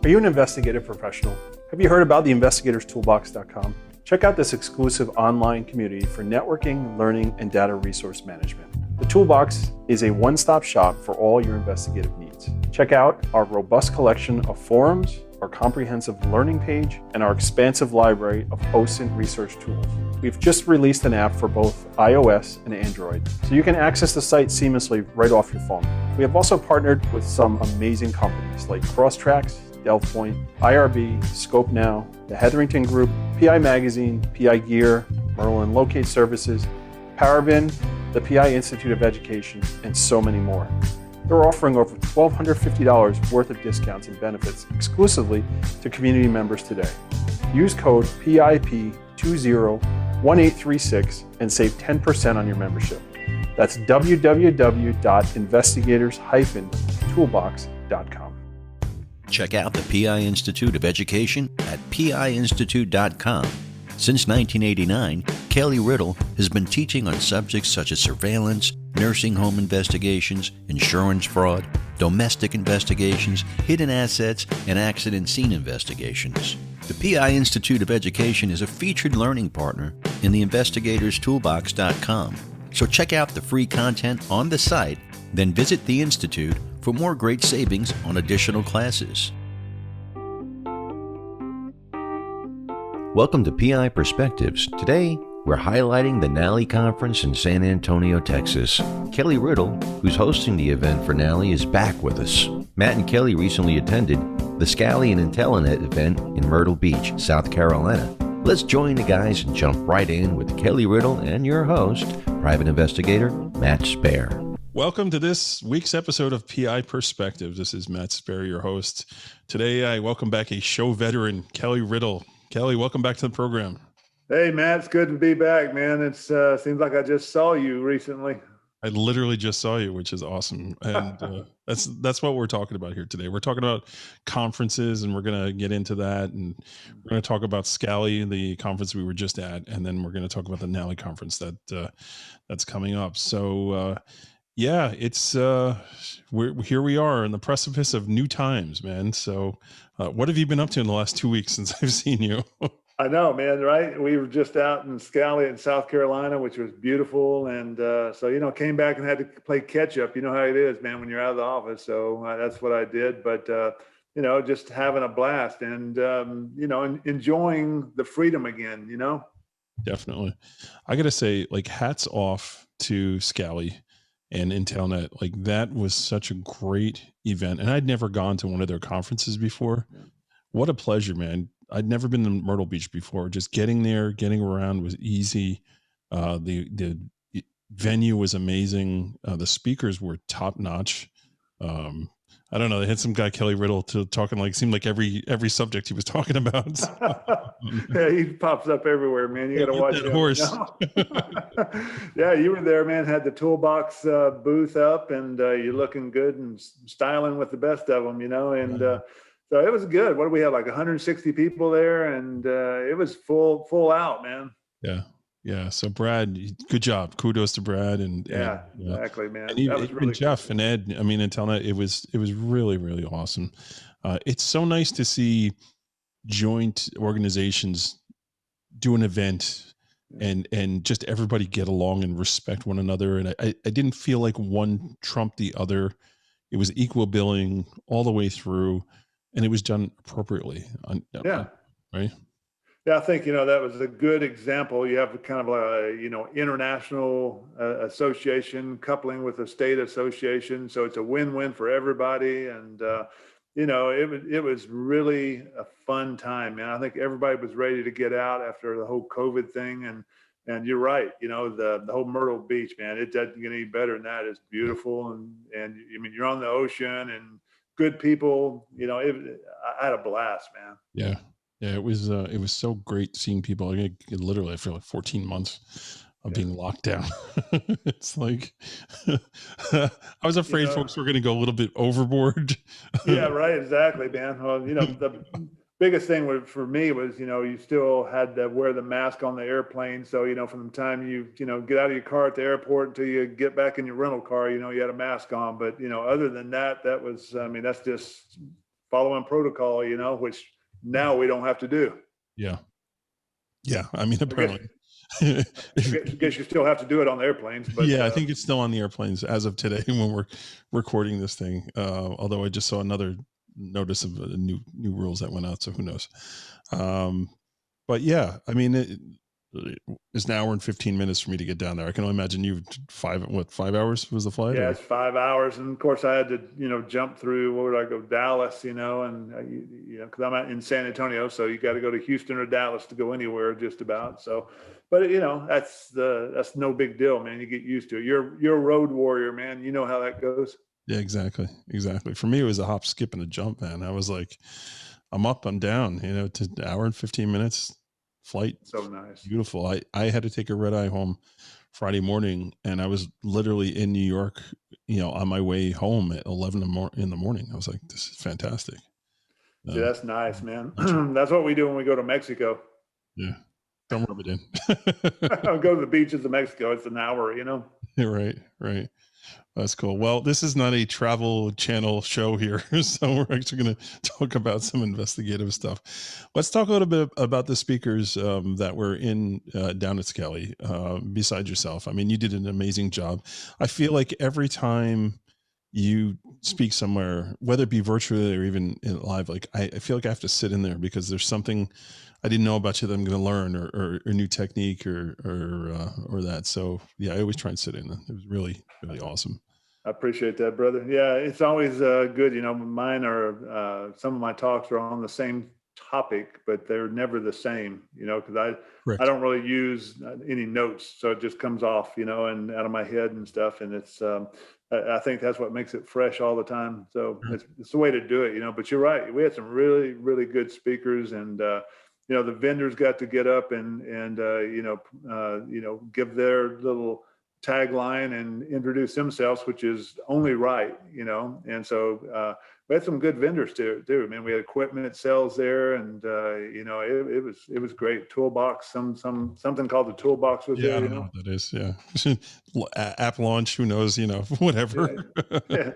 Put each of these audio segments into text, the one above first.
Are you an investigative professional? Have you heard about the investigatorstoolbox.com? Check out this exclusive online community for networking, learning, and data resource management. The Toolbox is a one-stop shop for all your investigative needs. Check out our robust collection of forums, our comprehensive learning page, and our expansive library of OSINT research tools. We've just released an app for both iOS and Android, so you can access the site seamlessly right off your phone. We have also partnered with some amazing companies like Crosstracks, Delphoint, IRB, ScopeNow, the Hetherington Group, PI Magazine, PI Gear, Merlin Locate Services, Parabin, the PI Institute of Education, and so many more. They're offering over $1,250 worth of discounts and benefits exclusively to community members today. Use code PIP201836 and save 10% on your membership. That's www.investigators-toolbox.com. Check out the PI Institute of Education at piinstitute.com. Since 1989, Kelly Riddle has been teaching on subjects such as surveillance, nursing home investigations, insurance fraud, domestic investigations, hidden assets, and accident scene investigations. The PI Institute of Education is a featured learning partner in the investigatorstoolbox.com. So check out the free content on the site, then visit the Institute for more great savings on additional classes. Welcome to PI Perspectives. Today, we're highlighting the NALI conference in San Antonio, Texas. Kelly Riddle, who's hosting the event for NALI, is back with us. Matt and Kelly recently attended the SCALI and Intellenet Event in Myrtle Beach, South Carolina. Let's join the guys and jump right in with Kelly Riddle and your host, Private Investigator Matt Spaier. Welcome to this week's episode of PI Perspectives. This is Matt Spaier, your host. Today, I welcome back a show veteran, Kelly Riddle. Kelly, welcome back to the program. Hey, Matt, it's good to be back, man. It seems like I just saw you recently. I literally just saw you, which is awesome. And that's what we're talking about here today. We're talking about conferences, and we're going to get into that. And we're going to talk about SCALI, the conference we were just at. And then we're going to talk about the NALI conference that's coming up. So, yeah, it's here we are on the precipice of new times, man. So what have you been up to in the last 2 weeks since I've seen you? I know, man, right? We were just out in SCALI in South Carolina, which was beautiful. And so, came back and had to play catch up. You know how it is, man, when you're out of the office. So that's what I did. But, just having a blast and, enjoying the freedom again, Definitely. I got to say, like, hats off to SCALI and Intellenet. Like, that was such a great event. And I'd never gone to one of their conferences before. Yeah. What a pleasure, man. I'd never been to Myrtle Beach before. Just getting there, getting around was easy. The venue was amazing. The speakers were top notch. I don't know. They had some guy, Kelly Riddle, talking seemed like every subject he was talking about. Yeah, he pops up everywhere, man. You got to watch that horse. Yeah, you were there, man. Had the toolbox booth up, and you're looking good and styling with the best of them, And so it was good. What do we have? Like 160 people there, and it was full out, man. Yeah. Yeah. So Brad, good job. Kudos to Brad. Exactly, man. And even Jeff and Ed, Intellenet, it was really, really awesome. It's so nice to see joint organizations do an event and just everybody get along and respect one another. And I didn't feel like one trumped the other. It was equal billing all the way through, and it was done appropriately. Right. Yeah, I think, that was a good example. You have kind of a, international association coupling with a state association. So it's a win-win for everybody. And, it was really a fun time, man. I think everybody was ready to get out after the whole COVID thing. And you're right, the whole Myrtle Beach, man, it doesn't get any better than that. It's beautiful. And you're on the ocean and good people, I had a blast, man. Yeah. Yeah, it was so great seeing people. Literally, I feel like 14 months of being locked down. It's like, I was afraid folks were going to go a little bit overboard. Yeah, right. Exactly, man. Well, the biggest thing for me was, you still had to wear the mask on the airplane. So, from the time you get out of your car at the airport until you get back in your rental car, you had a mask on. But, other than that, that was, that's just following protocol, which now we don't have to do. Yeah. Yeah. I mean, apparently. I guess you still have to do it on the airplanes, but yeah, I think it's still on the airplanes as of today when we're recording this thing. Although I just saw another notice of new rules that went out, so who knows? But yeah, I mean, it's an hour and 15 minutes for me to get down there. I can only imagine you 5 hours was the flight? Yeah, or? it's 5 hours, and of course I had to jump through, where would I go, Dallas, and because I'm in San Antonio, so you got to go to Houston or Dallas to go anywhere just about. So, but that's no big deal, man. You get used to it. You're a road warrior, man. You know how that goes. Yeah, exactly. For me, it was a hop, skip, and a jump, man. I was like, I'm up, I'm down, to an hour and 15 minutes flight. So nice. Beautiful. I had to take a red eye home Friday morning, and I was literally in New York, on my way home at 11 in the morning. I was like, this is fantastic. Yeah, that's nice, man. That's what we do when we go to Mexico. Yeah. Don't rub it in. I'll go to the beaches of Mexico. It's an hour, Right. That's cool. Well, this is not a travel channel show here, so we're actually going to talk about some investigative stuff. Let's talk a little bit about the speakers that were down at SCALI, besides yourself. I mean, you did an amazing job. I feel like every time you speak somewhere, whether it be virtually or even live, like I feel like I have to sit in there because there's something I didn't know about you that I'm going to learn, or a new technique or that. So yeah, I always try and sit in. It was really, really awesome. I appreciate that, brother. Yeah, it's always good. Mine are some of my talks are on the same topic, but they're never the same. Because I don't really use any notes, so it just comes off, and out of my head and stuff. And it's I think that's what makes it fresh all the time. So it's the way to do it, But you're right. We had some really, really good speakers, and the vendors got to get up and give their little tagline and introduce themselves, which is only right, and so we had some good vendors too. Man, we had equipment sales there, and it was great. Toolbox, something called the Toolbox was there. I don't know what that is. Yeah, app launch. Who knows? Whatever. Yeah.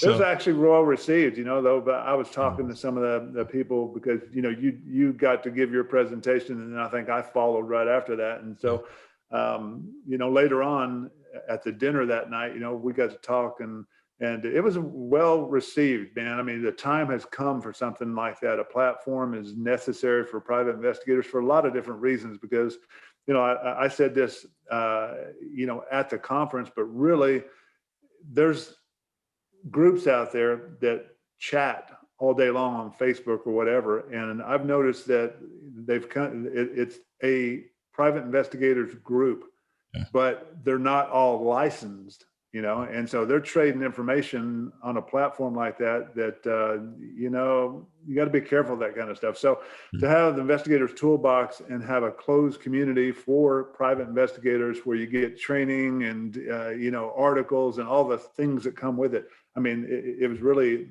It was actually well received, though. But I was talking to some of the people because you got to give your presentation, and I think I followed right after that, and so. Later on at the dinner that night, we got to talk, and it was well received, man. I mean, the time has come for something like that. A platform is necessary for private investigators for a lot of different reasons, because, I said this, at the conference, but really there's groups out there that chat all day long on Facebook or whatever. And I've noticed that it's a private investigators group, but they're not all licensed, and so they're trading information on a platform like that, you got to be careful of that kind of stuff. So to have the Investigators Toolbox and have a closed community for private investigators where you get training and, articles and all the things that come with it. I mean, it was really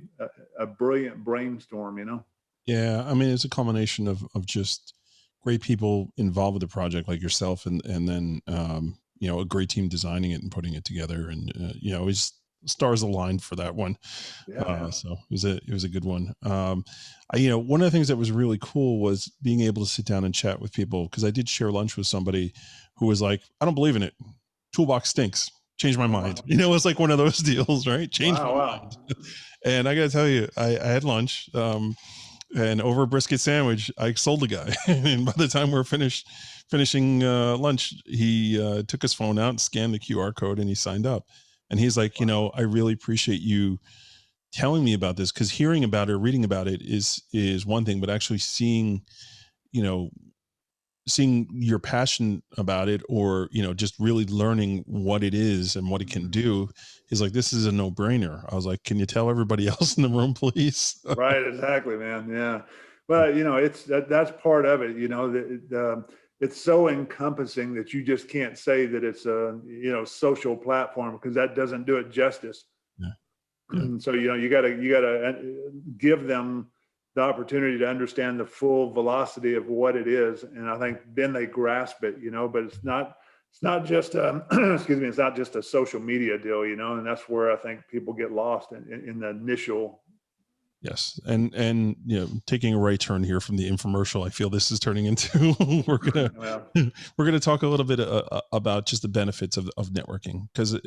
a brilliant brainstorm, Yeah. I mean, it's a culmination of just great people involved with the project like yourself, and then a great team designing it and putting it together, and stars aligned for that one. So it was a good one. One of the things that was really cool was being able to sit down and chat with people, because I did share lunch with somebody who was like, I don't believe in it. Toolbox stinks. Change my mind. It's like one of those deals, right? Change my mind. And I got to tell you, I had lunch. And over a brisket sandwich, I sold the guy. And by the time we're finishing lunch, he took his phone out and scanned the QR code, and he signed up. And he's like, I really appreciate you telling me about this, because hearing about it or reading about it is one thing, but actually seeing your passion about it, or, just really learning what it is and what it can do, is like, this is a no-brainer. I was like, can you tell everybody else in the room, please? Right. Exactly, man. Yeah. But, that's part of it, it's so encompassing that you just can't say that it's a, social platform, because that doesn't do it justice. Yeah. And so, you gotta give them the opportunity to understand the full velocity of what it is. And I think then they grasp it, but it's not just it's not just a social media deal, and that's where I think people get lost in the initial Yes. And, taking a right turn here from the infomercial, I feel this is turning into, Well, we're going to talk a little bit about just the benefits of networking, because,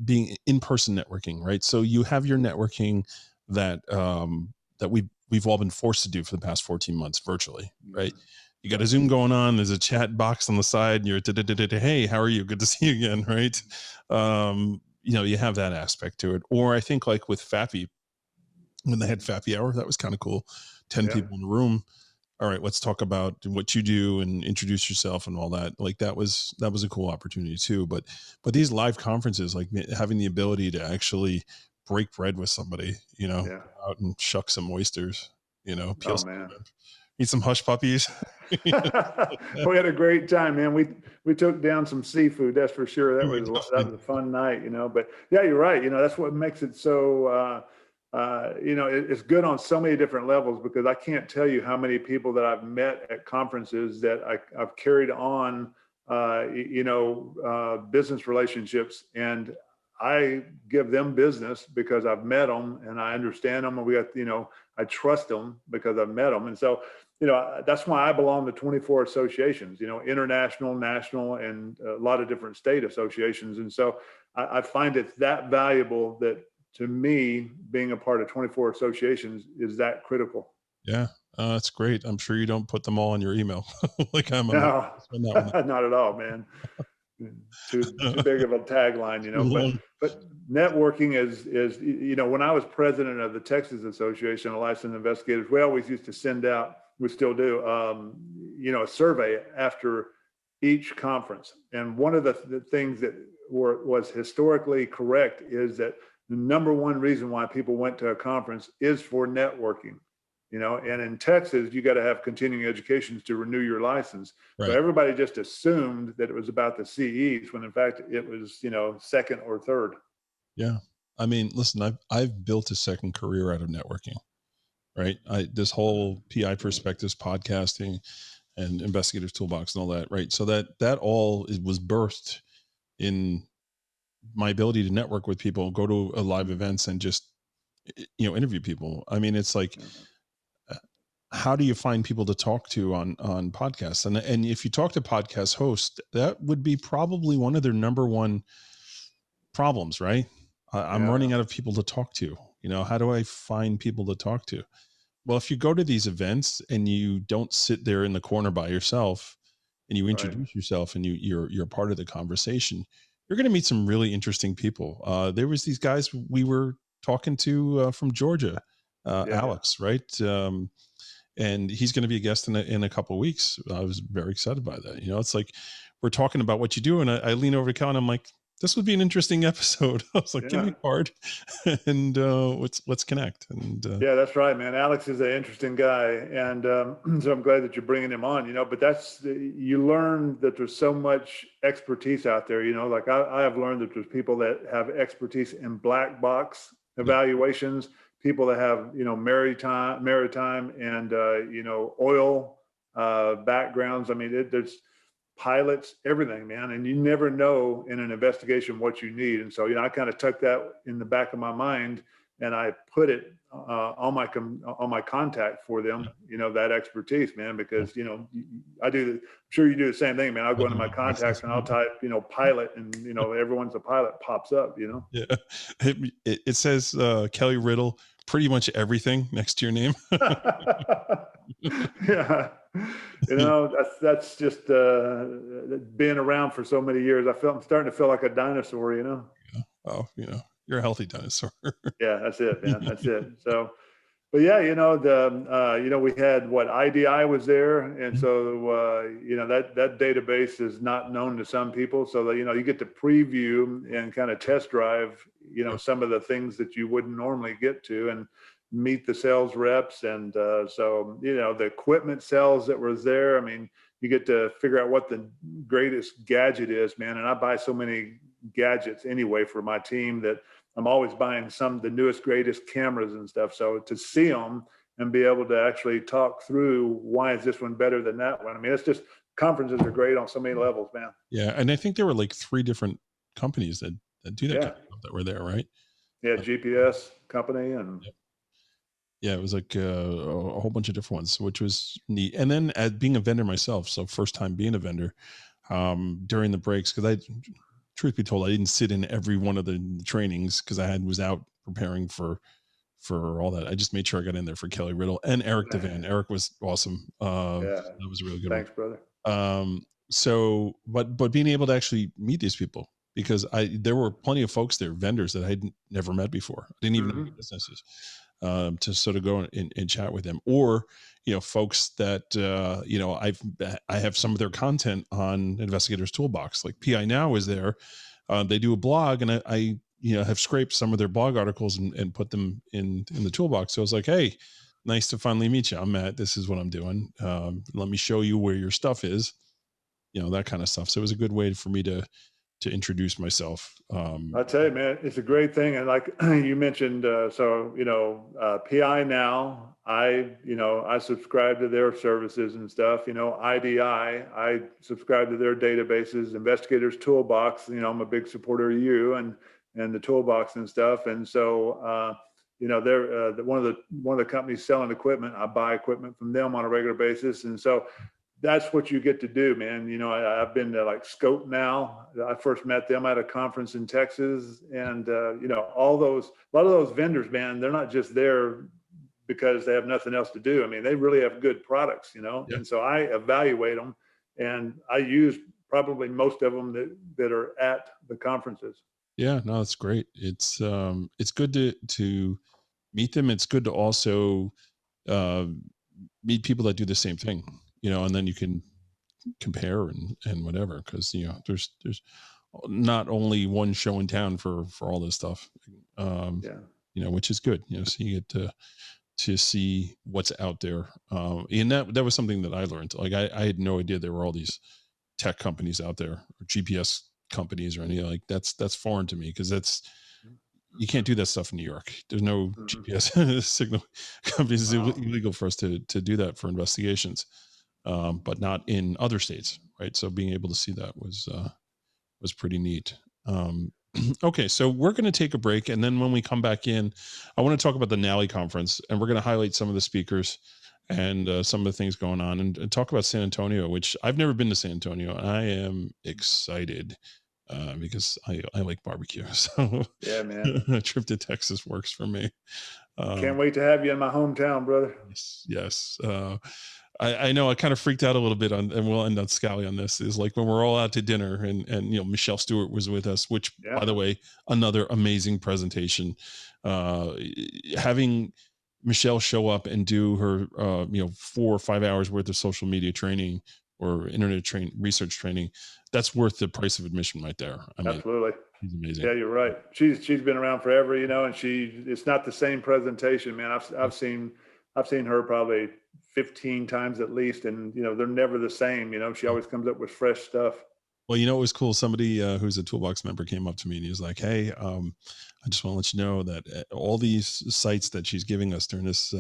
being in-person networking, right? So you have your networking that, that we've all been forced to do for the past 14 months virtually, right? You got a Zoom going on. There's a chat box on the side and you're, hey, how are you? Good to see you again. Right. You have that aspect to it. Or I think like with FAPI, when they had FAPI hour, that was kind of cool. 10 people in the room. All right, let's talk about what you do and introduce yourself and all that. Like that was a cool opportunity too. But these live conferences, like having the ability to actually break bread with somebody, out and shuck some oysters, peel some lemon, eat some hush puppies. We had a great time, man. We took down some seafood, that's for sure. That was a fun night, But yeah, you're right. That's what makes it so. It's good on so many different levels, because I can't tell you how many people that I've met at conferences that I've carried on, business relationships, and I give them business because I've met them and I understand them, and we got, I trust them because I've met them. And so, that's why I belong to 24 associations, international, national, and a lot of different state associations. And so I find it's that valuable that, to me, being a part of 24 associations is that critical. Yeah, that's great. I'm sure you don't put them all on your email. Like I'm no, not at all, man. Too big of a tagline, but networking is, when I was president of the Texas Association of Licensed Investigators, we always used to send out, we still do, a survey after each conference. And one of the things that was historically correct is that the number one reason why people went to a conference is for networking, and in Texas, you got to have continuing educations to renew your license. Right. So everybody just assumed that it was about the CEs, when in fact it was, second or third. Yeah. I mean, listen, I've built a second career out of networking, right? This whole PI perspectives, podcasting, and investigative toolbox and all that, right? So that all was birthed in my ability to network with people, go to live events, and just, interview people. I mean, it's like, how do you find people to talk to on podcasts? And if you talk to podcast hosts, that would be probably one of their number one problems, right? I'm running out of people to talk to. How do I find people to talk to? Well, if you go to these events and you don't sit there in the corner by yourself and you introduce yourself and you're part of the conversation, you're going to meet some really interesting people. There was these guys we were talking to from Georgia, Alex, right? And he's going to be a guest in a couple of weeks. I was very excited by that. It's like, we're talking about what you do. And I lean over to Cal and I'm like, this would be an interesting episode. I was like, give me a card and let's connect. And yeah, that's right, man. Alex is an interesting guy. And so I'm glad that you're bringing him on, but you learn that there's so much expertise out there, like I have learned that there's people that have expertise in black box evaluations, people that have, maritime and, oil backgrounds. I mean, there's pilots, everything, man. And you never know in an investigation what you need. And so, I kind of tuck that in the back of my mind and I put it on my contact for them, that expertise, man, because, I'm sure you do the same thing, man. I'll go into my contacts and I'll type, pilot, and, everyone's a pilot pops up, Yeah. It says Kelly Riddle, pretty much everything next to your name. Yeah. That's just being around for so many years. I'm starting to feel like a dinosaur, Yeah. Oh, you're a healthy dinosaur. Yeah, that's it, man. That's it. So, but yeah, we had IDI was there. And so, that database is not known to some people. So that, you get to preview and kind of test drive, some of the things that you wouldn't normally get to, and meet the sales reps. And so, the equipment sales that was there, I mean, you get to figure out what the greatest gadget is, man. And I buy so many gadgets anyway for my team that I'm always buying the newest, greatest cameras and stuff. So to see them and be able to actually talk through, why is this one better than that one? I mean, it's just, conferences are great on so many levels, man. Yeah. And I think there were like 3 different companies that do that kind of stuff that were there, right? Yeah. GPS company and. Yeah, it was like a whole bunch of different ones, which was neat. And then as being a vendor myself, so first time being a vendor, during the breaks, because truth be told, I didn't sit in every one of the trainings because was out preparing for all that. I just made sure I got in there for Kelly Riddle and Eric Devan. Eric was awesome. Yeah. That was a really good Thanks, brother. one. So, but being able to actually meet these people, because there were plenty of folks there, vendors that I'd never met before. I didn't even know your businesses. To sort of go and chat with them, or folks that I have some of their content on Investigators Toolbox. Like PI Now is there. They do a blog, and I have scraped some of their blog articles and put them in the toolbox. So I was like, hey, nice to finally meet you. I'm Matt. This is what I'm doing. Let me show you where your stuff is. That kind of stuff. So it was a good way for me to introduce myself. I tell you, man, it's a great thing. And like you mentioned, PI Now, I subscribe to their services and stuff. IDI, I subscribe to their databases. Investigators Toolbox, I'm a big supporter of you and the Toolbox and stuff. And so, they're one of the companies selling equipment. I buy equipment from them on a regular basis, and so that's what you get to do, man. I've been to like Scope Now. I first met them at a conference in Texas, and a lot of those vendors, man, they're not just there because they have nothing else to do. I mean, they really have good products, Yeah. And so I evaluate them, and I use probably most of them that are at the conferences. Yeah, no, that's great. It's good to meet them. It's good to also meet people that do the same thing, and then you can compare and whatever, because there's not only one show in town for all this stuff, which is good, so you get to see what's out there, and that was something that I learned. Like I had no idea there were all these tech companies out there, or GPS companies, or anything. Like that's foreign to me, because you can't do that stuff in New York. There's no GPS signal companies. It's illegal for us to do that for investigations, but not in other states, right? So being able to see that was pretty neat. Okay, so we're going to take a break, and then when we come back in, I want to talk about the NALI conference, and we're going to highlight some of the speakers and some of the things going on, and talk about San Antonio, which I've never been to San Antonio. I am excited because I like barbecue. So yeah, man, a trip to Texas works for me. Can't wait to have you in my hometown, brother. Yes. I know I kind of freaked out a little bit and we'll end on SCALI on this, is like when we're all out to dinner and Michelle Stewart was with us, which by the way, another amazing presentation. Having Michelle show up and do her 4 or 5 hours worth of social media training or internet research training, that's worth the price of admission right there. I mean, absolutely. She's amazing. Yeah, you're right. She's been around forever, and it's not the same presentation, man. I've seen her probably 15 times at least, and they're never the same. She always comes up with fresh stuff. Well, it was cool. Somebody who's a Toolbox member came up to me and he was like, "Hey, I just want to let you know that all these sites that she's giving us during this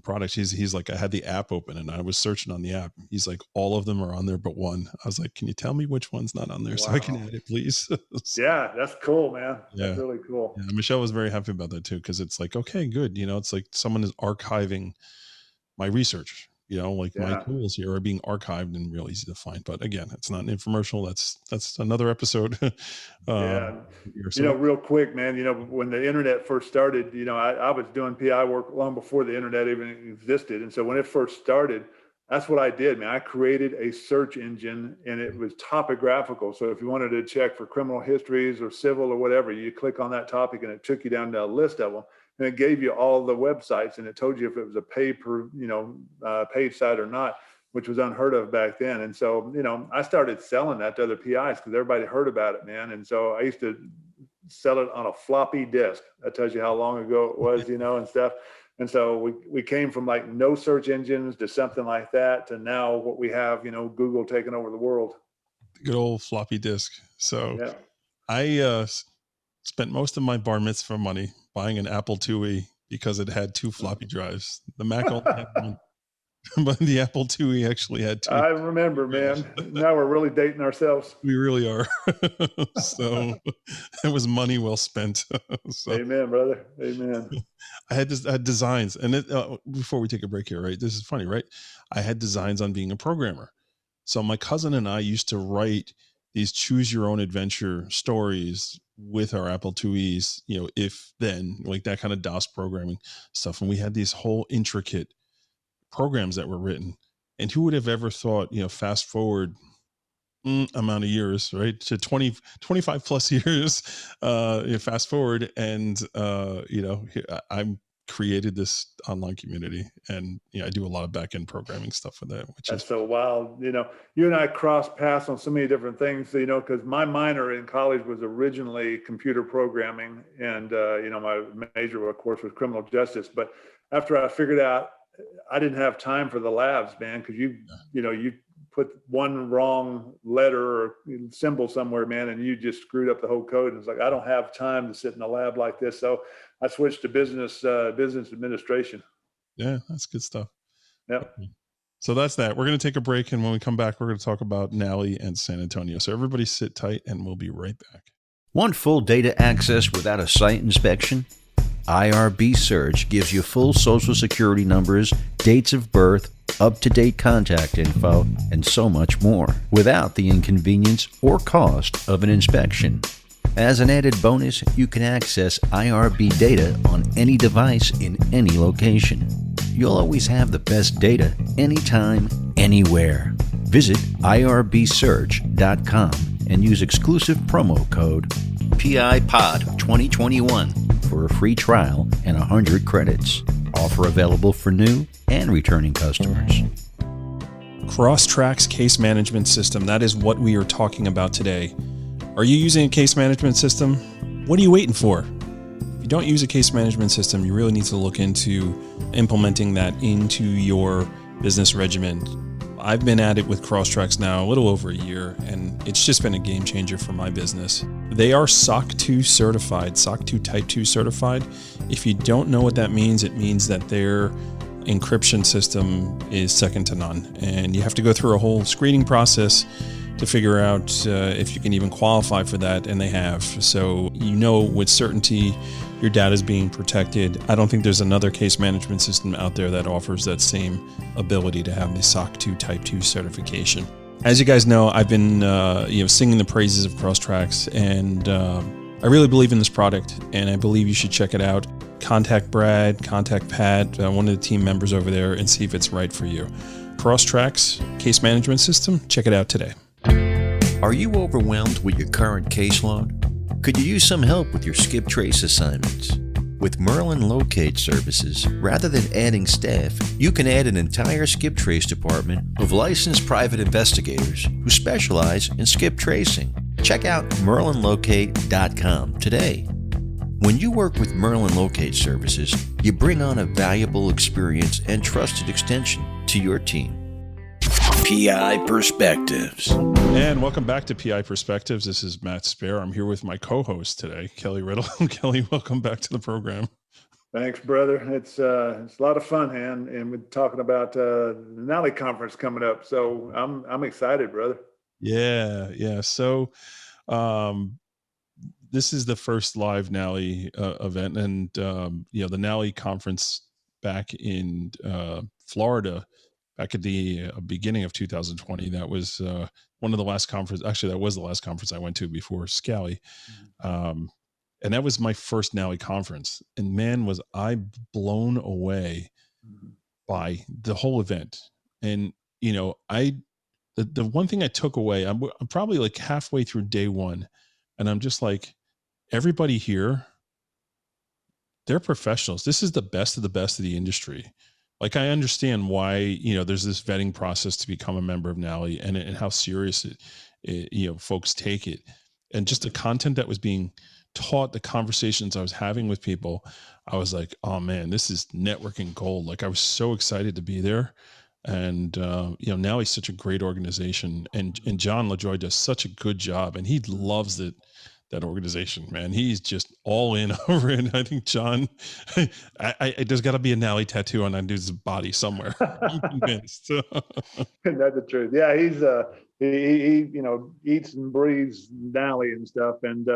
product," he's like, "I had the app open and I was searching on the app." He's like, "All of them are on there but one." I was like, "Can you tell me which one's not on there so I can add it, please?" Yeah, that's cool, man. Yeah. That's really cool. Yeah, Michelle was very happy about that too, because it's like, okay, good. It's like someone is archiving my research. My tools here are being archived and real easy to find. But again, it's not an infomercial. That's another episode. Real quick, man, when the internet first started, I was doing PI work long before the internet even existed. And so when it first started, that's what I did, man. I created a search engine and it was topographical. So if you wanted to check for criminal histories or civil or whatever, you click on that topic and it took you down to a list of them. And it gave you all the websites and it told you if it was a paid site or not, which was unheard of back then. And so, I started selling that to other PIs because everybody heard about it, man. And so I used to sell it on a floppy disk. That tells you how long ago it was, and stuff. And so we came from like no search engines to something like that to now what we have, Google taking over the world. Good old floppy disk. So yeah. I spent most of my bar mitzvah money buying an Apple IIe because it had 2 floppy drives. The Mac only had 1. But the Apple IIe actually had two. I remember, man. Now we're really dating ourselves. We really are. So it was money well spent. So Amen, brother. Amen. I had designs, and before we take a break here, right? This is funny, right? I had designs on being a programmer. So my cousin and I used to write these choose your own adventure stories with our Apple IIes, if then, like that kind of DOS programming stuff. And we had these whole intricate programs that were written. And who would have ever thought, fast forward amount of years, right, to 25 plus years, fast forward, and I'm created this online community, and I do a lot of back-end programming stuff with that, which That's is so wild. You and I crossed paths on so many different things, because my minor in college was originally computer programming, and my major, of course, was criminal justice. But after I figured out I didn't have time for the labs, man, because you put one wrong letter or symbol somewhere, man, and you just screwed up the whole code. And it's like, I don't have time to sit in a lab like this. So I switched to business administration. Yeah, that's good stuff. Yep. So that's that. We're going to take a break, and when we come back, we're going to talk about NALI and San Antonio. So everybody sit tight, and we'll be right back. Want full data access without a site inspection? IRB Search gives you full social security numbers, dates of birth, up-to-date contact info, and so much more, without the inconvenience or cost of an inspection. As an added bonus, you can access IRB data on any device in any location. You'll always have the best data, anytime, anywhere. Visit irbsearch.com and use exclusive promo code PIPOD2021 for a free trial and 100 credits. Offer available for new and returning customers. Crosstracks case management system. That is what we are talking about today. Are you using a case management system? What are you waiting for? If you don't use a case management system, you really need to look into implementing that into your business regimen. I've been at it with Crosstracks now a little over a year, and it's just been a game changer for my business. They are SOC 2 certified, SOC 2 Type 2 certified. If you don't know what that means, it means that their encryption system is second to none. And you have to go through a whole screening process to figure out if you can even qualify for that, and they have. So with certainty your data is being protected. I don't think there's another case management system out there that offers that same ability to have the SOC 2 Type 2 certification. As you guys know, I've been singing the praises of Crosstracks, and I really believe in this product, and I believe you should check it out. Contact Brad, contact Pat, one of the team members over there, and see if it's right for you. Crosstracks case management system, check it out today. Are you overwhelmed with your current caseload? Could you use some help with your skip trace assignments? With Merlin Locate Services, rather than adding staff, you can add an entire skip trace department of licensed private investigators who specialize in skip tracing. Check out merlinlocate.com today. When you work with Merlin Locate Services, you bring on a valuable experience and trusted extension to your team. PI Perspectives. And welcome back to PI Perspectives. This is Matt Spaier. I'm here with my co-host today, Kelly Riddle. Kelly, welcome back to the program. Thanks, brother. It's a lot of fun, and we're talking about the NALI conference coming up. So I'm excited, brother. Yeah. So this is the first live NALI event, and the NALI conference back in Florida. Back at the beginning of 2020, that was one of the last conferences. Actually, that was the last conference I went to before SCALI. And that was my first NALI conference. And man, was I blown away by the whole event. And, the one thing I took away, I'm probably like halfway through day one, and I'm just like, everybody here, they're professionals. This is the best of the industry. Like, I understand why, there's this vetting process to become a member of NALI, and how serious it folks take it. And just the content that was being taught, the conversations I was having with people, I was like, oh man, this is networking gold. Like, I was so excited to be there. And, NALI is such a great organization, and John Lejoy does such a good job, and he loves it, that organization, man. He's just all in over it. I think John, there's got to be a NALI tattoo on that dude's body somewhere. I'm convinced. That's the truth. Yeah, he's he eats and breathes NALI and stuff. And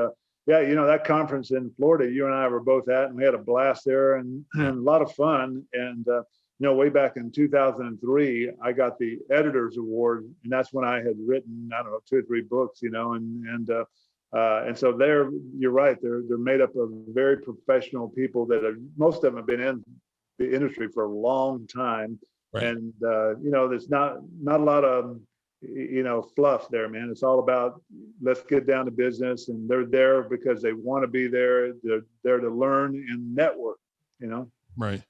yeah, that conference in Florida, you and I were both at, and we had a blast there and a lot of fun. And way back in 2003, I got the Editors Award, and that's when I had written, I don't know, 2 or 3 books, and so you're right, they're made up of very professional people most of them have been in the industry for a long time. Right. And there's not a lot of fluff there, man. It's all about, let's get down to business, and they're there because they want to be there. They're there to learn and network, Right.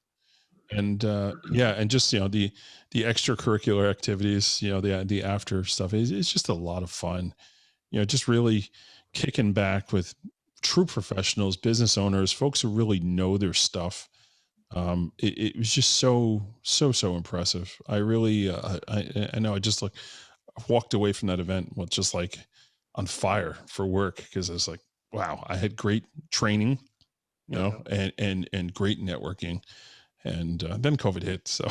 And and just the extracurricular activities, the after stuff it's just a lot of fun. Just really kicking back with true professionals, business owners, folks who really know their stuff. It was just so impressive. I really I know I walked away from that event with just like on fire for work, because I was like, wow, I had great training, and great networking. And then COVID hit. So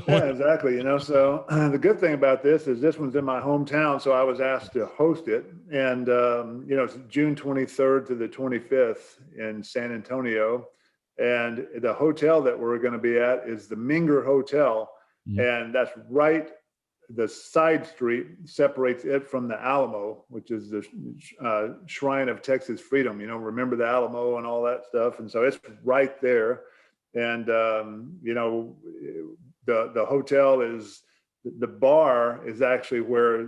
yeah, exactly. So the good thing about this is this one's in my hometown, so I was asked to host it, and it's June 23rd to the 25th in San Antonio, and the hotel that we're going to be at is the Minger Hotel, and that's right. The side street separates it from the Alamo, which is the shrine of Texas freedom. Remember the Alamo and all that stuff, and so it's right there. And, the hotel the bar is actually where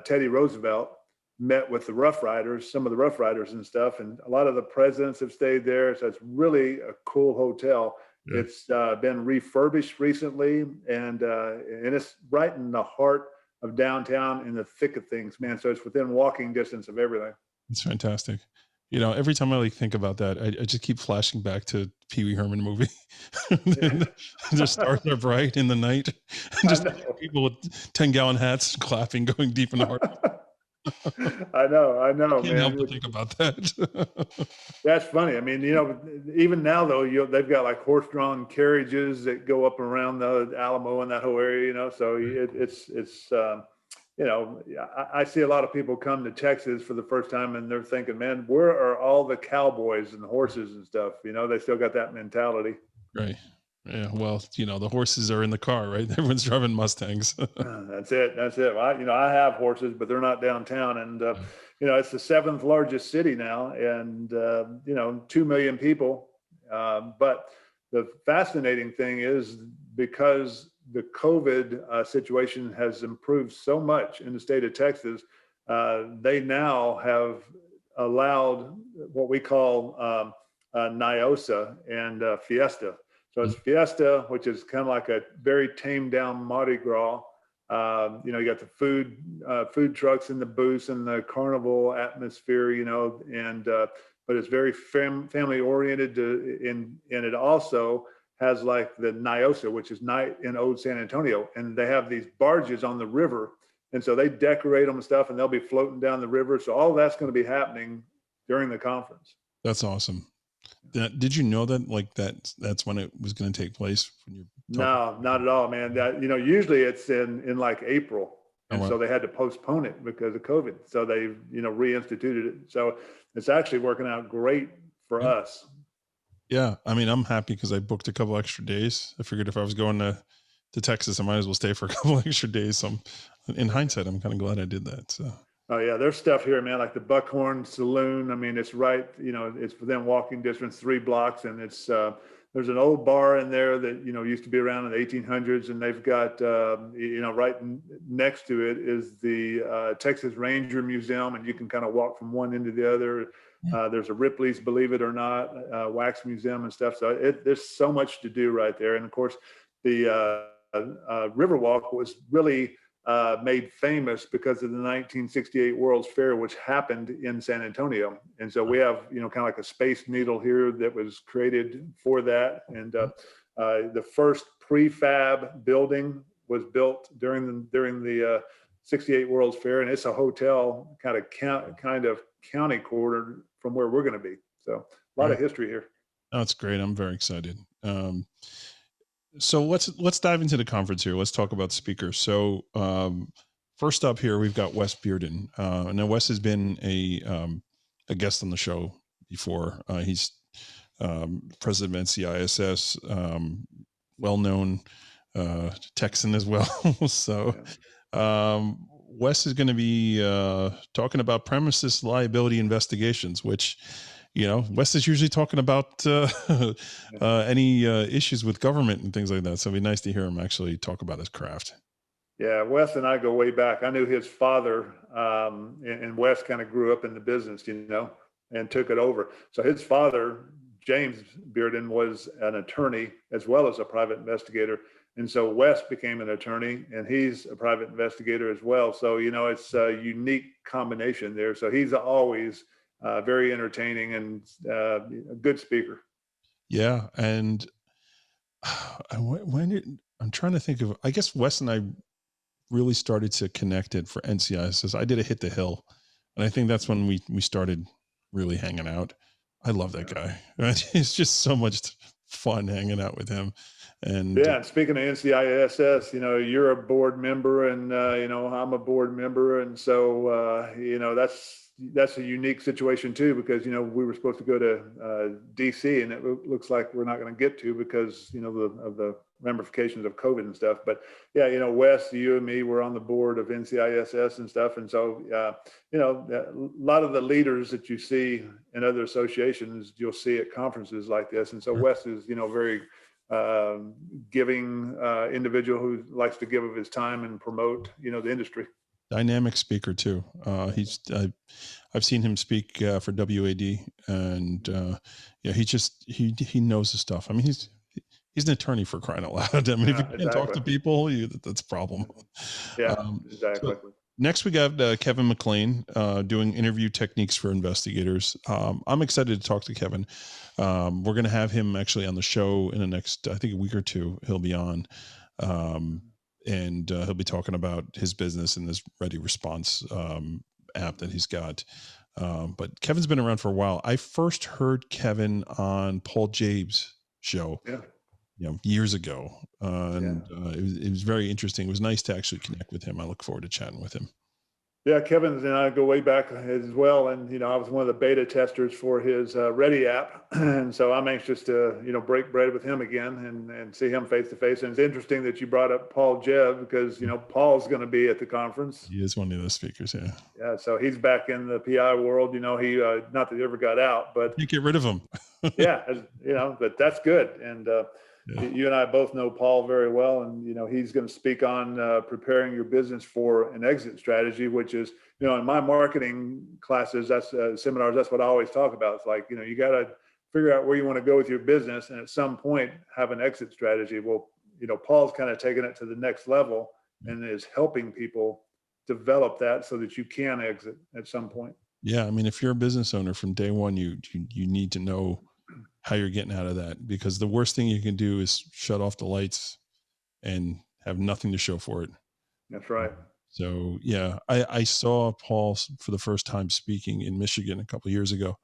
Teddy Roosevelt met with the Rough Riders, some of the Rough Riders and stuff. And a lot of the presidents have stayed there. So it's really a cool hotel. Yeah. It's been refurbished recently, and it's right in the heart of downtown, in the thick of things, man. So it's within walking distance of everything. It's fantastic. Every time I think about that, I just keep flashing back to Pee Wee Herman movie. The stars are bright in the night. Just people with 10-gallon hats clapping, going deep in the heart. I know, I can't man. help but think about that. That's funny. I mean, even now though, they've got like horse-drawn carriages that go up around the Alamo and that whole area. So it's. I see a lot of people come to Texas for the first time, and they're thinking, man, where are all the cowboys and the horses and stuff? They still got that mentality. Right. Yeah. Well, the horses are in the car, right? Everyone's driving Mustangs. That's it. Well, I have horses, but they're not downtown. And, it's the 7th largest city now, and, 2 million people. But the fascinating thing is, because the COVID situation has improved so much in the state of Texas, they now have allowed what we call NIOSA and Fiesta. So it's Fiesta, which is kind of like a very tamed down Mardi Gras. You got the food trucks and the booths and the carnival atmosphere, but it's very family oriented, and it also has like the NIOSA, which is Night in Old San Antonio. And they have these barges on the river. And so they decorate them and stuff, and they'll be floating down the river. So all that's going to be happening during the conference. That's awesome. Did you know that that's when it was going to take place? No, not at all, man. Usually it's in like April. And so they had to postpone it because of COVID. So they, reinstituted it. So it's actually working out great for us. Yeah. I mean, I'm happy because I booked a couple extra days. I figured if I was going to Texas, I might as well stay for a couple extra days. So in hindsight, I'm kind of glad I did that. So. Oh yeah. There's stuff here, man, like the Buckhorn Saloon. I mean, it's right, it's within walking distance, 3 blocks. And it's, there's an old bar in there that, used to be around in the 1800s. And they've got, right next to it is the Texas Ranger Museum. And you can kind of walk from one end to the other. There's a Ripley's, believe it or not, wax museum and stuff. So there's so much to do right there. And of course, the Riverwalk was really made famous because of the 1968 World's Fair, which happened in San Antonio. And so we have, kind of like a space needle here that was created for that. And the first prefab building was built during the 68 World's Fair, and it's a hotel kind of county corner from where we're going to be. So a lot of history here. Oh, that's great. I'm very excited. So let's dive into the conference here. Let's talk about speakers. So first up here, we've got Wes Bearden. Now Wes has been a guest on the show before. He's president of NCISS, well-known Texan as well. So Wes is going to be talking about premises liability investigations, which, you know, Wes is usually talking about any issues with government and things like that. So it'd be nice to hear him actually talk about his craft. Yeah, Wes and I go way back. I knew his father, and Wes kind of grew up in the business, you know, and took it over. So his father, James Bearden, was an attorney as well as a private investigator. And so Wes became an attorney, and he's a private investigator as well. So, you know, it's a unique combination there. So he's always very entertaining and a good speaker. Yeah. And I'm trying to think of, I guess Wes and I really started to connect it for NCISS. I did a Hit the Hill, and I think that's when we started really hanging out. I love that guy. It's just so much fun hanging out with him. And yeah, and speaking of NCISS, you know, you're a board member, and you know, I'm a board member, and so you know, that's a unique situation too, because you know, we were supposed to go to DC, and it looks like we're not going to get to because, you know, of the ramifications of COVID and stuff. But yeah, you know, Wes, you and me were on the board of NCISS and stuff, and so you know, a lot of the leaders that you see in other associations, you'll see at conferences like this. And so Wes is, you know, very giving individual who likes to give of his time and promote, you know, the industry. Dynamic speaker too. I've seen him speak for WAD, and yeah, he knows his stuff. I mean, he's an attorney, for crying out loud. I mean, if you can't talk to people, that's a problem. Yeah, exactly. So next, we got Kevin McLean doing interview techniques for investigators. I'm excited to talk to Kevin. We're going to have him actually on the show in the next, I think, a week or two. He'll be on, and he'll be talking about his business and this Ready Response app that he's got. But Kevin's been around for a while. I first heard Kevin on Paul Jabe's show. Yeah. You know, years ago, and it was very interesting. It was nice to actually connect with him. I look forward to chatting with him. Yeah, Kevin and I go way back as well, and you know, I was one of the beta testers for his Ready app, and so I'm anxious to, you know, break bread with him again and see him face to face. And it's interesting that you brought up Paul Jebb, because you know, Paul's going to be at the conference. He is one of those speakers, yeah. Yeah, so he's back in the PI world. You know, he not that he ever got out, but you get rid of him. yeah, you know, but that's good. And you and I both know Paul very well, and you know, he's going to speak on preparing your business for an exit strategy, which is, you know, in my marketing classes, that's seminars, that's what I always talk about. It's like, you know, you got to figure out where you want to go with your business, and at some point have an exit strategy. Well, you know, Paul's kind of taking it to the next level and is helping people develop that so that you can exit at some point. Yeah, I mean, if you're a business owner from day one, you need to know how you're getting out of that, because the worst thing you can do is shut off the lights and have nothing to show for it. That's right. So yeah, I saw Paul for the first time speaking in Michigan a couple of years ago,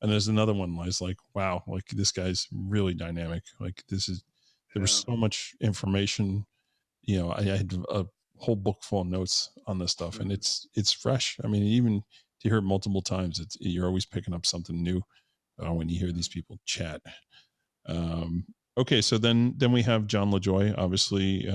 and there's another one. I was like, wow, like this guy's really dynamic. Like there was so much information. You know, I had a whole book full of notes on this stuff, and it's fresh. I mean, even to hear it multiple times, you're always picking up something new when you hear these people chat. Okay, so then we have John Lejoy. Obviously,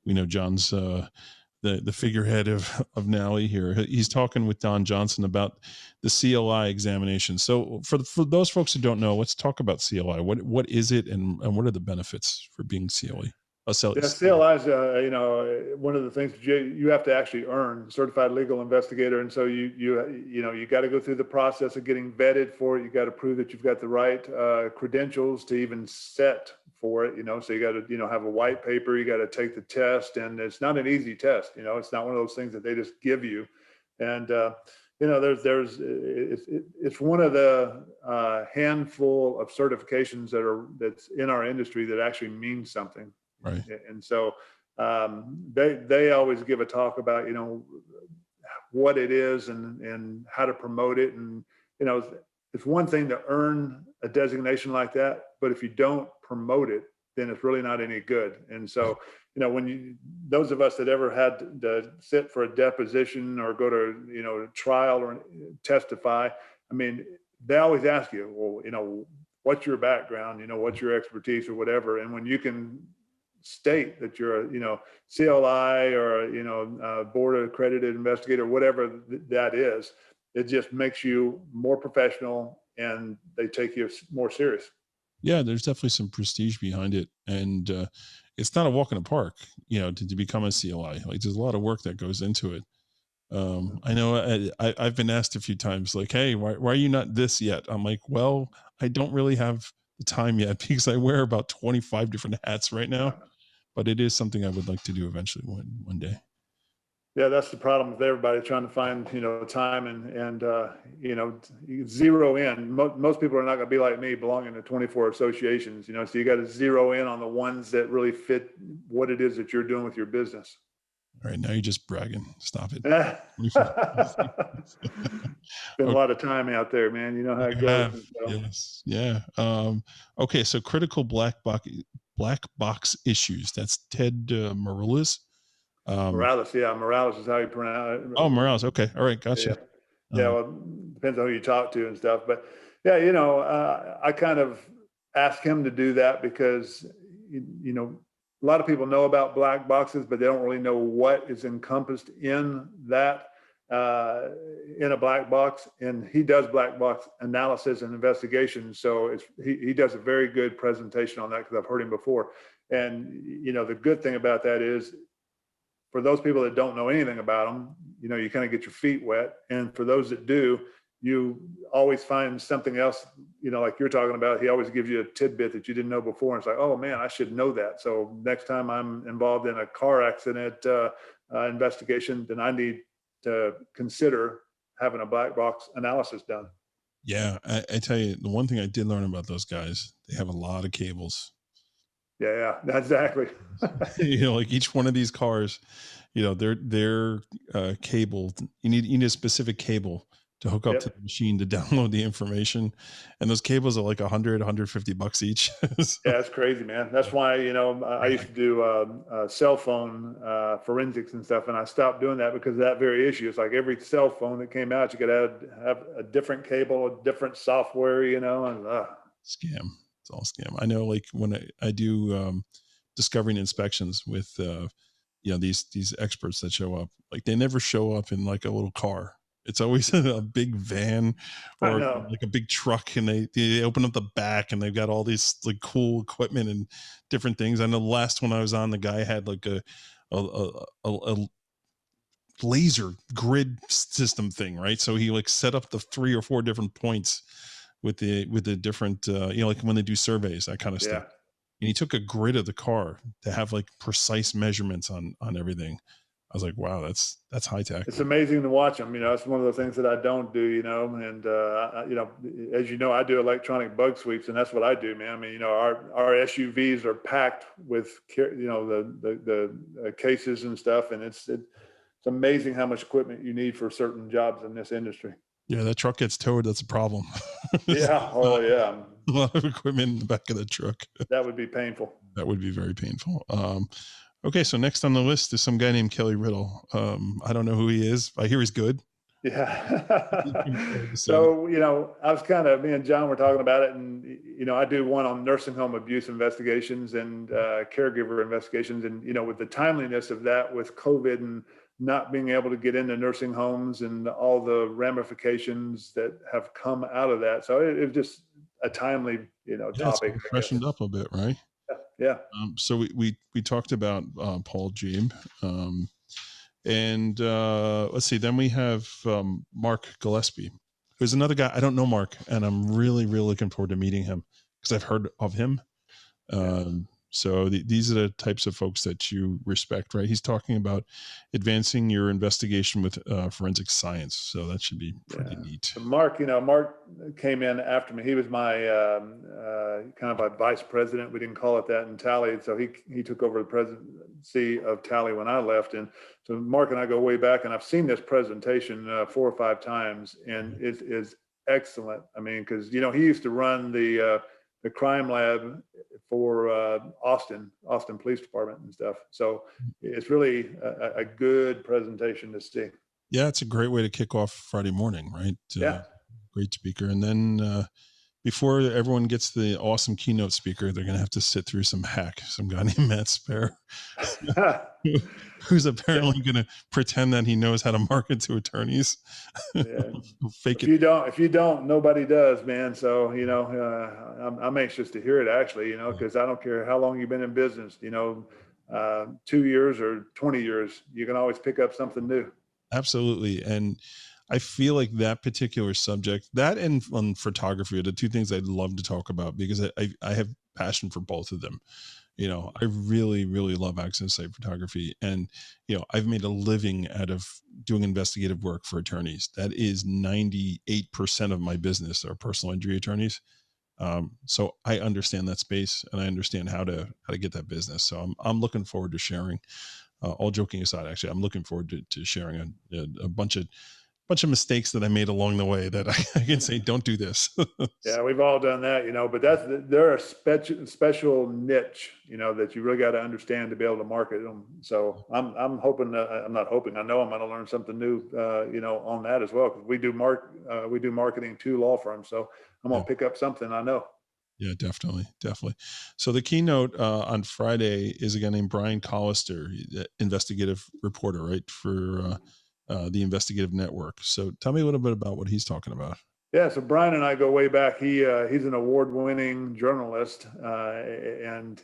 we know John's the figurehead of NALI here. He's talking with Don Johnson about the CLI examination. So for those folks who don't know, let's talk about CLI. What is it, and what are the benefits for being CLI? Yeah, CLI is, you know, one of the things you have to actually earn, certified legal investigator, and so you got to go through the process of getting vetted for it. You got to prove that you've got the right credentials to even set for it. You know, so you got to, you know, have a white paper. You got to take the test, and it's not an easy test. You know, it's not one of those things that they just give you, and you know, it's one of the handful of certifications that's in our industry that actually means something. Right. And so they always give a talk about, you know, what it is and how to promote it. And, you know, it's one thing to earn a designation like that, but if you don't promote it, then it's really not any good. And so, you know, when those of us that ever had to sit for a deposition or go to, you know, trial or testify, I mean, they always ask you, well, you know, what's your background, you know, what's your expertise or whatever. And when you can state that you're a, you know, CLI or, you know, board accredited investigator, whatever that is, it just makes you more professional and they take you more serious. Yeah, there's definitely some prestige behind it. And it's not a walk in the park, you know, to become a CLI. Like there's a lot of work that goes into it. I know I've been asked a few times, like, hey, why are you not this yet? I'm like, well, I don't really have the time yet because I wear about 25 different hats right now, but it is something I would like to do eventually one day. Yeah, that's the problem with everybody trying to find, you know, time and you know, zero in. Most people are not going to be like me, belonging to 24 associations, you know, so you got to zero in on the ones that really fit what it is that you're doing with your business. All right, now you're just bragging. Stop it. Been a lot of time out there, man. You know how it goes. So. Yes. Yeah. Okay. So critical black box issues. That's Ted Morales. Morales. Yeah. Morales is how you pronounce it. Oh, Morales. Okay. All right. Gotcha. Yeah. Well, depends on who you talk to and stuff, but yeah, you know, I kind of asked him to do that because, you know, a lot of people know about black boxes, but they don't really know what is encompassed in that, in a black box. And he does black box analysis and investigation. So he does a very good presentation on that because I've heard him before. And, you know, the good thing about that is for those people that don't know anything about them, you know, you kind of get your feet wet. And for those that do, you always find something else, you know, like you're talking about. He always gives you a tidbit that you didn't know before. And it's like, oh man, I should know that. So next time I'm involved in a car accident investigation, then I need to consider having a black box analysis done. Yeah, I tell you, the one thing I did learn about those guys, they have a lot of cables. Yeah, exactly. You know, like each one of these cars, you know, they're cabled. You need a specific cable to hook up to the machine to download the information. And those cables are like $100-$150 each. So, yeah, it's crazy, man. That's why, you know, I used to do cell phone forensics and stuff. And I stopped doing that because of that very issue. It's like every cell phone that came out, you could have a different cable, a different software, you know, and scam. It's all scam. I know, like when I do discovering inspections with, you know, these experts that show up, like they never show up in like a little car. It's always a big van or like a big truck, and they open up the back and they've got all these like cool equipment and different things. I know the last one I was on, the guy had like a laser grid system thing, right? So he like set up the 3 or 4 different points with the different, you know, like when they do surveys, that kind of stuff. And he took a grid of the car to have like precise measurements on everything. I was like, wow, that's high tech. It's amazing to watch them. You know, it's one of the things that I don't do, you know, and, you know, as you know, I do electronic bug sweeps, and that's what I do, man. I mean, you know, our SUVs are packed with, you know, the cases and stuff. And it's amazing how much equipment you need for certain jobs in this industry. Yeah, that truck gets towed. That's a problem. Yeah. Oh, yeah. A lot of equipment in the back of the truck. That would be painful. That would be very painful. Okay, so next on the list is some guy named Kelly Riddle. I don't know who he is. I hear he's good. Yeah. So, you know, I was kind of, me and John were talking about it, and, you know, I do one on nursing home abuse investigations and caregiver investigations. And, you know, with the timeliness of that with COVID and not being able to get into nursing homes and all the ramifications that have come out of that. So it was just a timely, you know, topic. It's freshened up a bit, right? Yeah. So we talked about Paul Jabe, and let's see. Then we have Mark Gillespie, who's another guy. I don't know Mark, and I'm really looking forward to meeting him because I've heard of him. So these are the types of folks that you respect, right? He's talking about advancing your investigation with forensic science. So that should be pretty neat. Mark, Mark came in after me. He was my kind of a vice president. We didn't call it that in Tally. So he took over the presidency of Tally when I left. And so Mark and I go way back, and I've seen this presentation 4 or 5 times, and it is excellent. I mean, because, he used to run the crime lab for Austin Police Department and stuff. So it's really a good presentation to see. Yeah, it's a great way to kick off Friday morning, right? Great speaker. And then before everyone gets the awesome keynote speaker, they're going to have to sit through some guy named Matt Spaier, who's apparently going to pretend that he knows how to market to attorneys. Fake it. If you don't, nobody does, man. So, I'm anxious to hear it actually, because I don't care how long you've been in business, 2 years or 20 years, you can always pick up something new. Absolutely. And I feel like that particular subject, that and on photography are the two things I'd love to talk about, because I have passion for both of them. I really, really love accident site photography. And, I've made a living out of doing investigative work for attorneys. That is 98% of my business are personal injury attorneys. So I understand that space, and I understand how to get that business. So I'm looking forward to sharing. All joking aside, actually, I'm looking forward to sharing a bunch of mistakes that I made along the way that I can say, don't do this. Yeah, we've all done that, but they're a special niche, that you really got to understand to be able to market them. So I'm hoping I'm not hoping, I know I'm going to learn something new, on that as well, because we do marketing to law firms. So I'm going to pick up something I know. Yeah, definitely. So the keynote on Friday is a guy named Brian Collister, investigative reporter, right, for the Investigative Network. So tell me a little bit about what he's talking about. Yeah, so Brian and I go way back. He's an award-winning journalist, and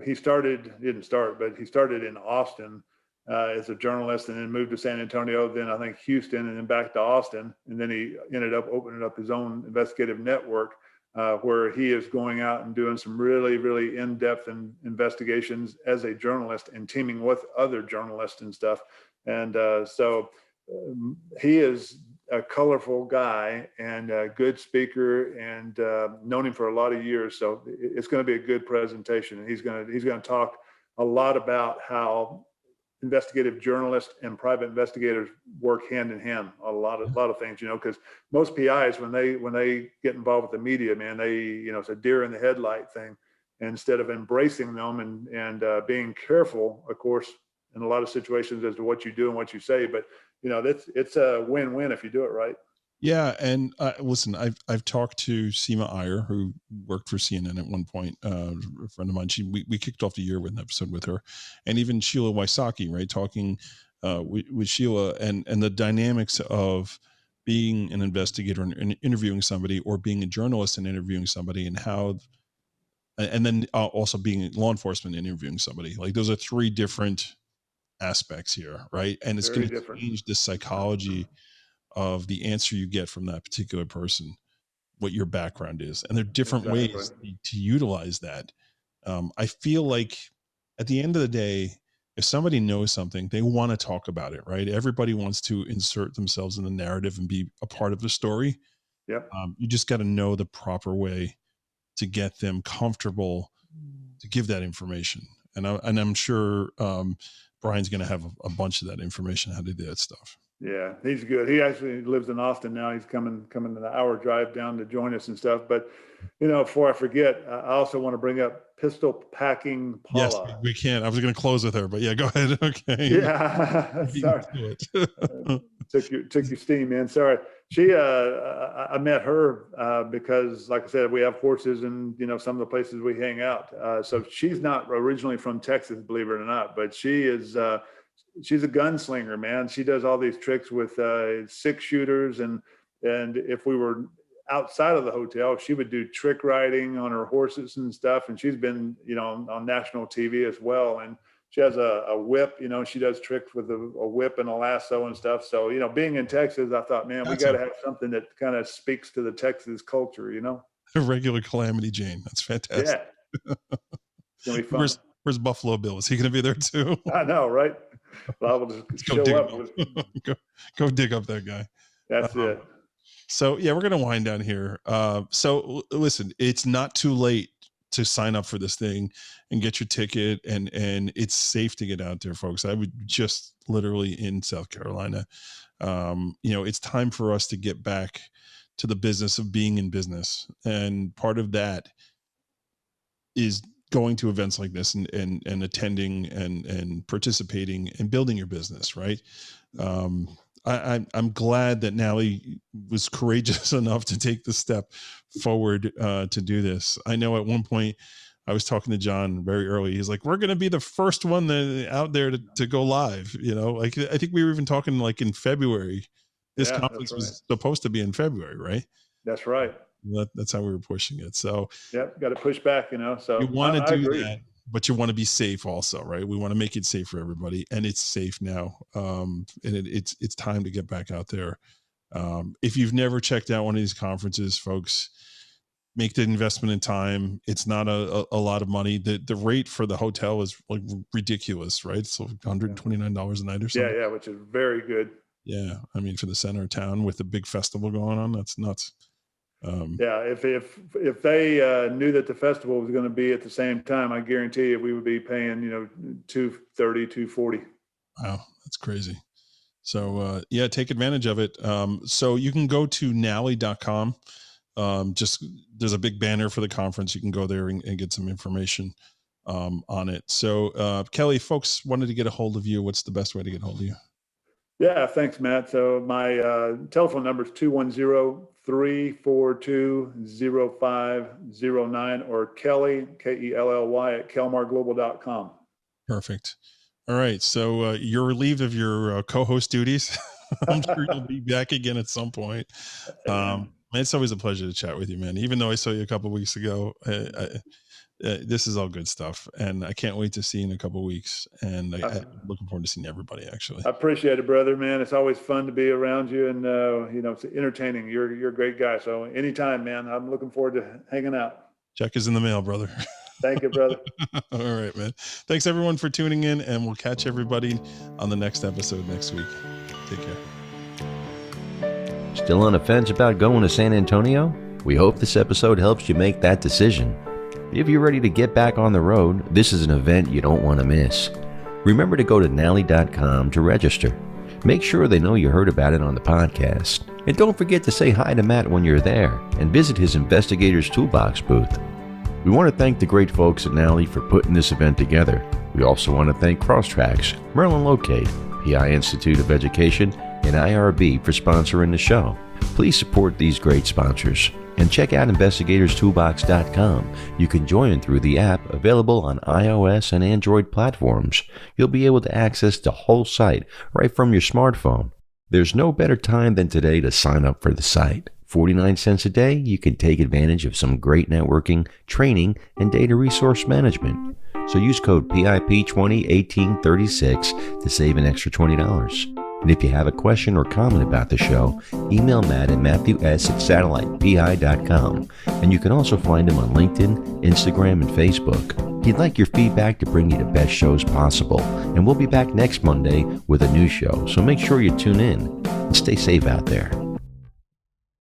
he started in Austin as a journalist, and then moved to San Antonio, then I think Houston, and then back to Austin, and then he ended up opening up his own investigative network. Where he is going out and doing some really, really in-depth investigations as a journalist and teaming with other journalists and stuff. And so he is a colorful guy and a good speaker, and known him for a lot of years. So it's going to be a good presentation. And he's going to talk a lot about how investigative journalists and private investigators work hand in hand on a lot of things, because most PIs, when they get involved with the media, man, it's a deer in the headlight thing. And instead of embracing them and being careful, of course, in a lot of situations as to what you do and what you say, but it's a win-win if you do it right. Yeah, and listen, I've talked to Seema Iyer, who worked for CNN at one point, a friend of mine. We kicked off the year with an episode with her, and even Sheila Wysocki, right, talking with Sheila and the dynamics of being an investigator and interviewing somebody, or being a journalist and interviewing somebody, and how, and then also being law enforcement and interviewing somebody. Like, those are 3 different aspects here, right? And it's going to change the psychology of the answer you get from that particular person, what your background is. And there are different ways to utilize that. I feel like at the end of the day, if somebody knows something, they want to talk about it, right? Everybody wants to insert themselves in the narrative and be a part of the story. Yep. You just got to know the proper way to get them comfortable to give that information. And I'm sure Brian's going to have a bunch of that information, how to do that stuff. Yeah, he's good. He actually lives in Austin now. He's coming an hour drive down to join us and stuff. But, before I forget, I also want to bring up Pistol Packing Paula. Yes, we can. I was going to close with her, but yeah, go ahead. Okay. Yeah, sorry. Took your steam, man. Sorry. She, I met her because, like I said, we have horses and, some of the places we hang out. So she's not originally from Texas, believe it or not, but she is, she's a gunslinger, man. She does all these tricks with 6 shooters, and if we were outside of the hotel, she would do trick riding on her horses and stuff. And she's been, on national TV as well. And she has a whip, she does tricks with a whip and a lasso and stuff. So, being in Texas, I thought, man, we got to have something that kind of speaks to the Texas culture, A regular Calamity Jane. That's fantastic. Yeah. It's going to be fun. Where's Buffalo Bill? Is he going to be there too? I know, right? Well, I will just show up. Go dig up that guy. That's it. So yeah, we're going to wind down here. So listen, it's not too late to sign up for this thing and get your ticket, and it's safe to get out there, folks. I would just literally in South Carolina. It's time for us to get back to the business of being in business, and part of that is going to events like this and attending and participating and building your business, right? I'm glad that NALI was courageous enough to take the step forward to do this. I know at one point I was talking to John very early. He's like, we're going to be the first one out there to go live. I think we were even talking like in February. This conference was supposed to be in February, right? That's right. That's how we were pushing it. So got to push back, so you want to do that, but you want to be safe also, right? We want to make it safe for everybody, and it's safe now. And it's time to get back out there. If you've never checked out one of these conferences, folks, make the investment in time. It's not a lot of money. The rate for the hotel is like ridiculous, right? So $129 a night or something. Yeah, which is very good. Yeah, I mean, for the center of town with the big festival going on, that's nuts. If they knew that the festival was going to be at the same time, I guarantee you we would be paying $230, $240. Wow, that's crazy. So take advantage of it. So you can go to NALI.com. There's a big banner for the conference. You can go there and get some information on it. So Kelly, folks wanted to get a hold of you. What's the best way to get a hold of you? Yeah, thanks, Matt. So my telephone number is 210-342-0509, or Kelly, Kelly, at kelmarglobal.com. Perfect. All right. So you're relieved of your co-host duties. I'm sure you'll be back again at some point. It's always a pleasure to chat with you, man. Even though I saw you a couple of weeks ago, this is all good stuff, and I can't wait to see you in a couple of weeks. And I'm looking forward to seeing everybody. Actually, I appreciate it, brother. Man, it's always fun to be around you, and it's entertaining. You're a great guy. So anytime, man, I'm looking forward to hanging out. Check is in the mail, brother. Thank you, brother. All right, man. Thanks everyone for tuning in, and we'll catch everybody on the next episode next week. Take care. Still on the fence about going to San Antonio? We hope this episode helps you make that decision. If you're ready to get back on the road, this is an event you don't want to miss. Remember to go to NALI.com to register. Make sure they know you heard about it on the podcast. And don't forget to say hi to Matt when you're there and visit his Investigator's Toolbox booth. We want to thank the great folks at NALI for putting this event together. We also want to thank Crosstracks, Merlin Locate, PI Institute of Education, and IRB for sponsoring the show. Please support these great sponsors and check out investigatorstoolbox.com. You can join through the app available on iOS and Android platforms. You'll be able to access the whole site right from your smartphone. There's no better time than today to sign up for the site. 49 cents a day, you can take advantage of some great networking, training, and data resource management. So use code PIP201836 to save an extra $20. And if you have a question or comment about the show, email Matt at matthews@satellitepi.com. And you can also find him on LinkedIn, Instagram, and Facebook. He'd like your feedback to bring you the best shows possible. And we'll be back next Monday with a new show, so make sure you tune in and stay safe out there.